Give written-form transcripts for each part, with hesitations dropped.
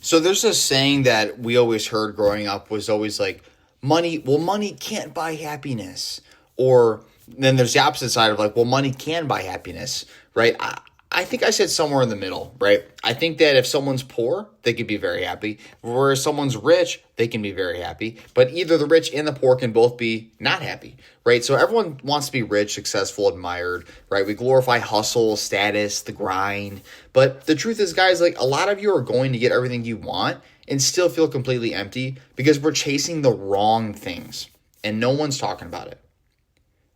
So there's this saying that we always heard growing up was always like, money can't buy happiness. Or then there's the opposite side of like, well, money can buy happiness, right? I think I said somewhere in the middle, right? I think that if someone's poor, they could be very happy. Whereas someone's rich, they can be very happy. But either the rich and the poor can both be not happy, right? So everyone wants to be rich, successful, admired, right? We glorify hustle, status, the grind. But the truth is, guys, like a lot of you are going to get everything you want and still feel completely empty because we're chasing the wrong things and no one's talking about it.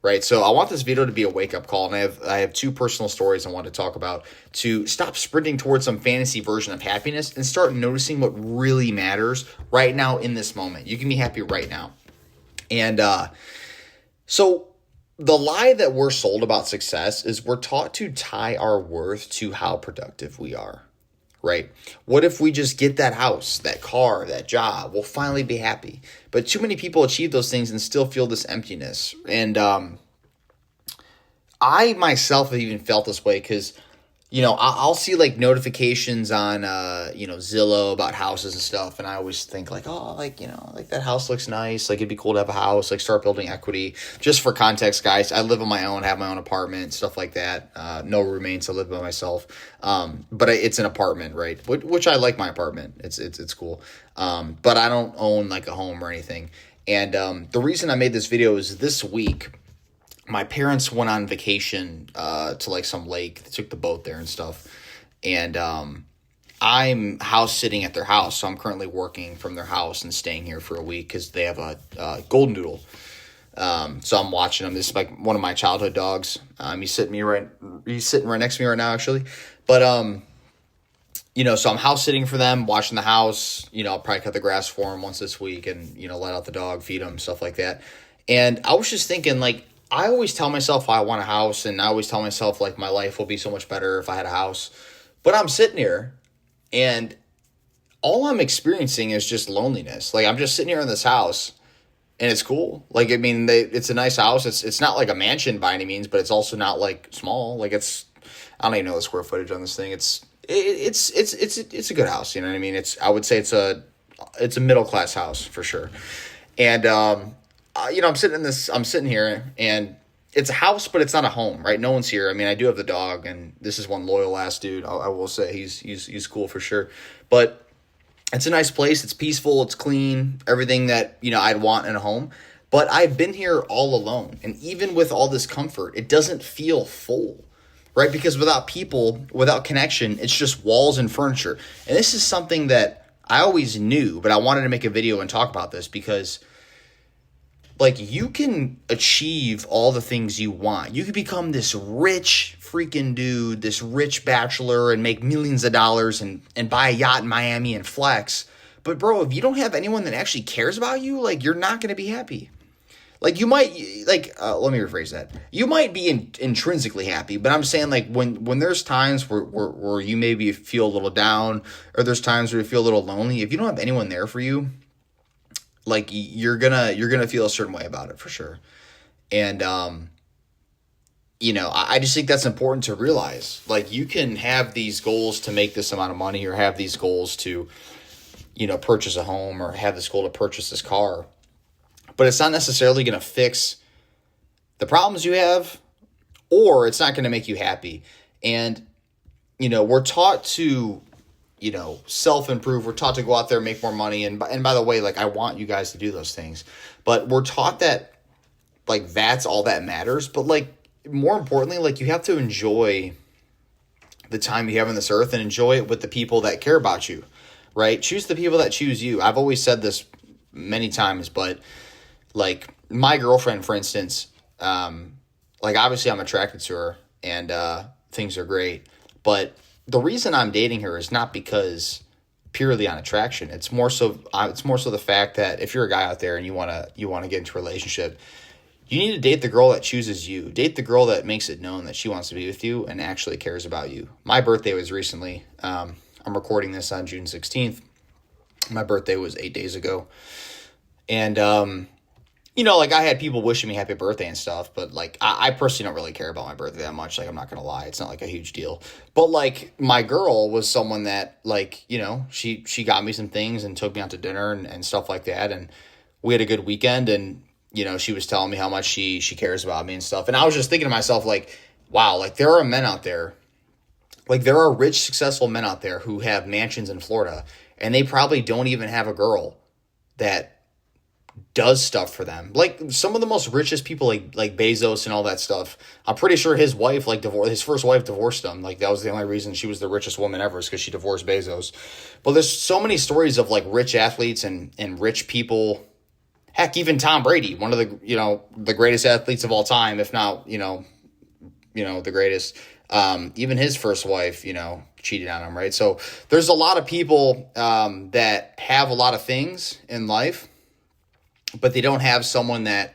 Right. So I want this video to be a wake up call. And I have two personal stories I want to talk about to stop sprinting towards some fantasy version of happiness and start noticing what really matters right now in this moment. You can be happy right now. And so the lie that we're sold about success is we're taught to tie our worth to how productive we are. Right? What if we just get that house, that car, that job? We'll finally be happy. But too many people achieve those things and still feel this emptiness. And I myself have even felt this way because, I'll see like notifications on, Zillow about houses and stuff. And I always think like, oh, like that house looks nice. Like it'd be cool to have a house, like start building equity. Just for context, guys, I live on my own, have my own apartment, stuff like that. No roommates. I live by myself. But it's an apartment, right? Which I like my apartment. It's cool. But I don't own like a home or anything. And the reason I made this video is this week, my parents went on vacation to like some lake. They took the boat there and stuff. And I'm house sitting at their house. So I'm currently working from their house and staying here for a week because they have a golden doodle. So I'm watching him. This is like one of my childhood dogs. He's sitting right next to me right now, actually. But so I'm house sitting for them, watching the house. I'll probably cut the grass for him once this week and let out the dog, feed him, stuff like that. And I was just thinking, like, I always tell myself I want a house, and I always tell myself like my life will be so much better if I had a house. But I'm sitting here, and all I'm experiencing is just loneliness. Like I'm just sitting here in this house. And it's cool. Like, I mean, it's a nice house. It's not like a mansion by any means, but it's also not like small. Like I don't even know the square footage on this thing. It's a good house. You know what I mean? I would say it's a middle class house for sure. And, I'm sitting here and it's a house, but it's not a home, right? No one's here. I mean, I do have the dog and this is one loyal ass dude. I will say he's cool for sure. But it's a nice place. It's peaceful. It's clean. Everything that, I'd want in a home. But I've been here all alone. And even with all this comfort, it doesn't feel full, right? Because without people, without connection, it's just walls and furniture. And this is something that I always knew, but I wanted to make a video and talk about this because, like, you can achieve all the things you want. You could become this rich freaking dude, this rich bachelor and make millions of dollars and buy a yacht in Miami and flex. But bro, if you don't have anyone that actually cares about you, like you're not going to be happy. Like you might, let me rephrase that. You might be intrinsically happy, but I'm saying like when there's times where you maybe feel a little down or there's times where you feel a little lonely, if you don't have anyone there for you, like you're gonna feel a certain way about it for sure. And I just think that's important to realize. Like you can have these goals to make this amount of money or have these goals to, purchase a home or have this goal to purchase this car. But it's not necessarily going to fix the problems you have or it's not going to make you happy. And, we're taught to, self-improve. We're taught to go out there and make more money. And by the way, like I want you guys to do those things. But we're taught that like that's all that matters. But like more importantly, like you have to enjoy the time you have on this earth and enjoy it with the people that care about you, right? Choose the people that choose you. I've always said this many times, but like my girlfriend, for instance, like obviously I'm attracted to her and things are great. But the reason I'm dating her is not because purely on attraction. It's more so the fact that if you're a guy out there and you want to get into a relationship, you need to date the girl that chooses you. Date the girl that makes it known that she wants to be with you and actually cares about you. My birthday was recently. I'm recording this on June 16th. My birthday was 8 days ago. And like I had people wishing me happy birthday and stuff, but like I personally don't really care about my birthday that much. Like I'm not gonna lie, it's not like a huge deal. But like my girl was someone that like, she got me some things and took me out to dinner and stuff like that, and we had a good weekend, and she was telling me how much she cares about me and stuff. And I was just thinking to myself, like, wow, like there are men out there, like there are rich, successful men out there who have mansions in Florida, and they probably don't even have a girl that does stuff for them. Like some of the most richest people, like Bezos and all that stuff. I'm pretty sure his wife, like his first wife divorced him. Like that was the only reason she was the richest woman ever, is because she divorced Bezos. But there's so many stories of like rich athletes and rich people. Heck, even Tom Brady, one of the greatest athletes of all time, if not the greatest. Even his first wife, cheated on him, right? So there's a lot of people that have a lot of things in life, but they don't have someone that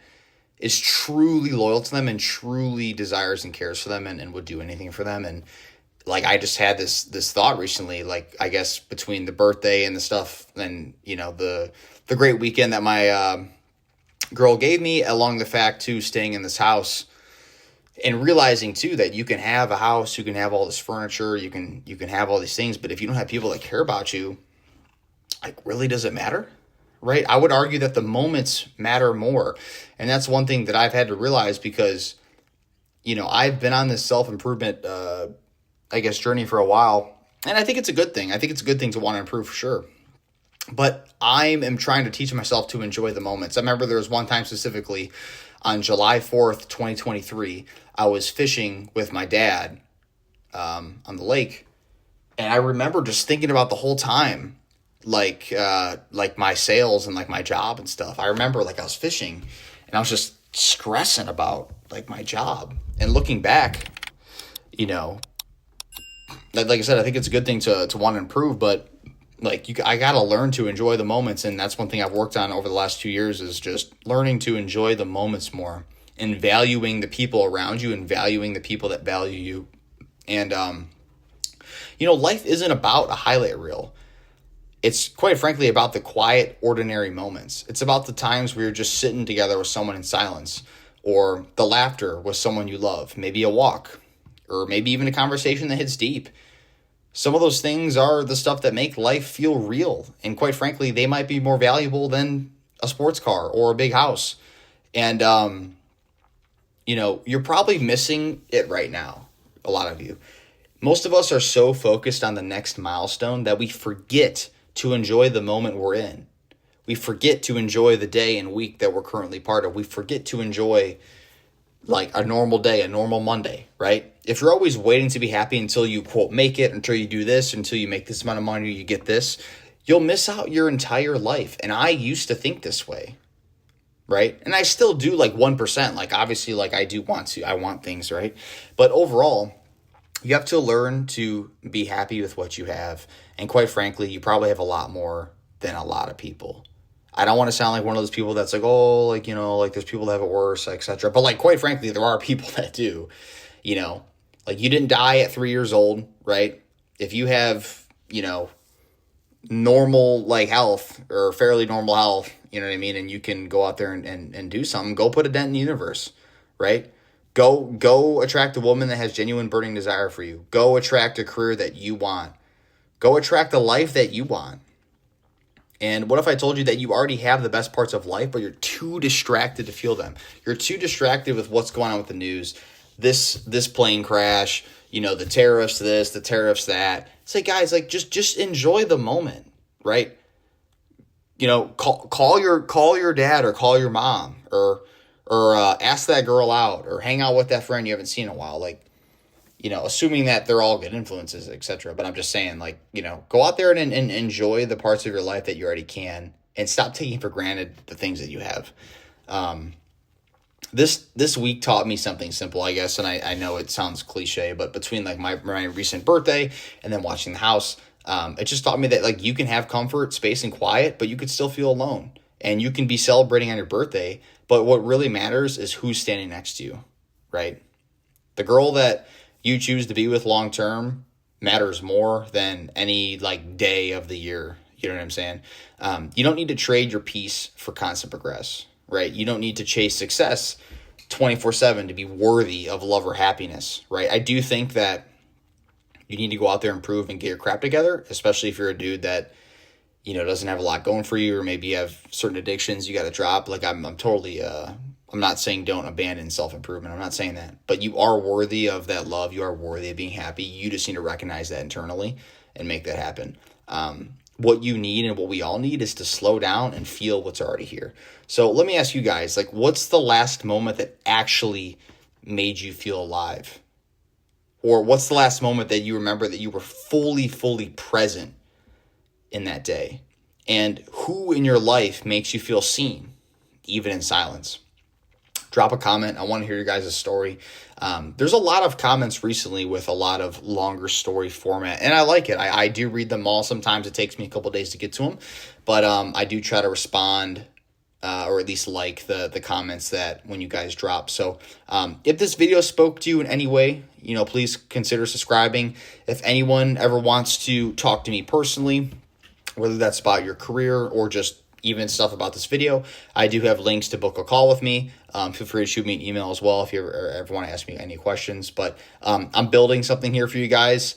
is truly loyal to them and truly desires and cares for them and would do anything for them. And like I just had this thought recently, like I guess between the birthday and the stuff and the great weekend that my girl gave me, along the fact too, staying in this house and realizing too that you can have a house, you can have all this furniture, you can have all these things, but if you don't have people that care about you, like really does it matter? Right? I would argue that the moments matter more. And that's one thing that I've had to realize because, I've been on this self-improvement, journey for a while. And I think it's a good thing. I think it's a good thing to want to improve for sure. But I am trying to teach myself to enjoy the moments. I remember there was one time specifically on July 4th, 2023, I was fishing with my dad on the lake. And I remember just thinking about the whole time, like my sales and like my job and stuff. I remember like I was fishing and I was just stressing about like my job, and looking back, like I said, I think it's a good thing to want to improve, but like I got to learn to enjoy the moments. And that's one thing I've worked on over the last 2 years, is just learning to enjoy the moments more and valuing the people around you and valuing the people that value you. And, life isn't about a highlight reel. It's quite frankly about the quiet, ordinary moments. It's about the times where you're just sitting together with someone in silence, or the laughter with someone you love, maybe a walk, or maybe even a conversation that hits deep. Some of those things are the stuff that make life feel real. And quite frankly, they might be more valuable than a sports car or a big house. And, you're probably missing it right now, a lot of you. Most of us are so focused on the next milestone that we forget to enjoy the moment we're in. We forget to enjoy the day and week that we're currently part of. We forget to enjoy like a normal day, a normal Monday, right? If you're always waiting to be happy until you quote make it, until you do this, until you make this amount of money, you get this, you'll miss out your entire life. And I used to think this way, right? And I still do like 1%. Like obviously, like I want things, right? But overall, you have to learn to be happy with what you have. And quite frankly, you probably have a lot more than a lot of people. I don't want to sound like one of those people that's like, oh, like, like there's people that have it worse, etc. But like, quite frankly, there are people that do, like you didn't die at 3 years old, right? If you have, normal like health or fairly normal health, you know what I mean? And you can go out there and do something, go put a dent in the universe, right? Go attract a woman that has genuine burning desire for you. Go attract a career that you want. Go attract the life that you want. And what if I told you that you already have the best parts of life, but you're too distracted to feel them? You're too distracted with what's going on with the news. This plane crash, the tariffs this, the tariffs that. It's like, guys, like just enjoy the moment, right? Call your dad or call your mom or ask that girl out or hang out with that friend you haven't seen in a while. Like, assuming that they're all good influences, etc. But I'm just saying, like, go out there and enjoy the parts of your life that you already can, and stop taking for granted the things that you have. This week taught me something simple, I guess, and I know it sounds cliche, but between like my recent birthday and then watching the house, it just taught me that like you can have comfort, space, and quiet, but you could still feel alone, and you can be celebrating on your birthday. But what really matters is who's standing next to you, right? The girl that you choose to be with long term matters more than any like day of the year. You know what I'm saying? You don't need to trade your peace for constant progress, right? You don't need to chase success 24/7 to be worthy of love or happiness, right? I do think that you need to go out there and improve and get your crap together, especially if you're a dude that, you know, doesn't have a lot going for you, or maybe you have certain addictions you got to drop. Like I'm totally, I'm not saying don't abandon self-improvement. I'm not saying that, but you are worthy of that love. You are worthy of being happy. You just need to recognize that internally and make that happen. What you need and what we all need is to slow down and feel what's already here. So let me ask you guys, like, what's the last moment that actually made you feel alive? Or what's the last moment that you remember that you were fully present in that day? And who in your life makes you feel seen, even in silence? Drop a comment. I want to hear your guys' story. There's a lot of comments recently with a lot of longer story format, and I like it. I do read them all. Sometimes it takes me a couple days to get to them, but I do try to respond, or at least like the comments that when you guys drop. So if this video spoke to you in any way, you know, please consider subscribing. If anyone ever wants to talk to me personally, whether that's about your career or just even stuff about this video, I do have links to book a call with me. Feel free to shoot me an email as well if you ever want to ask me any questions. But I'm building something here for you guys,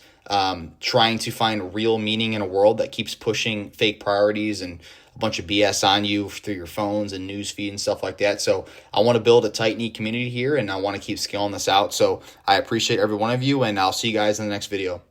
trying to find real meaning in a world that keeps pushing fake priorities and a bunch of BS on you through your phones and news feed and stuff like that. So I want to build a tight-knit community here, and I want to keep scaling this out. So I appreciate every one of you, and I'll see you guys in the next video.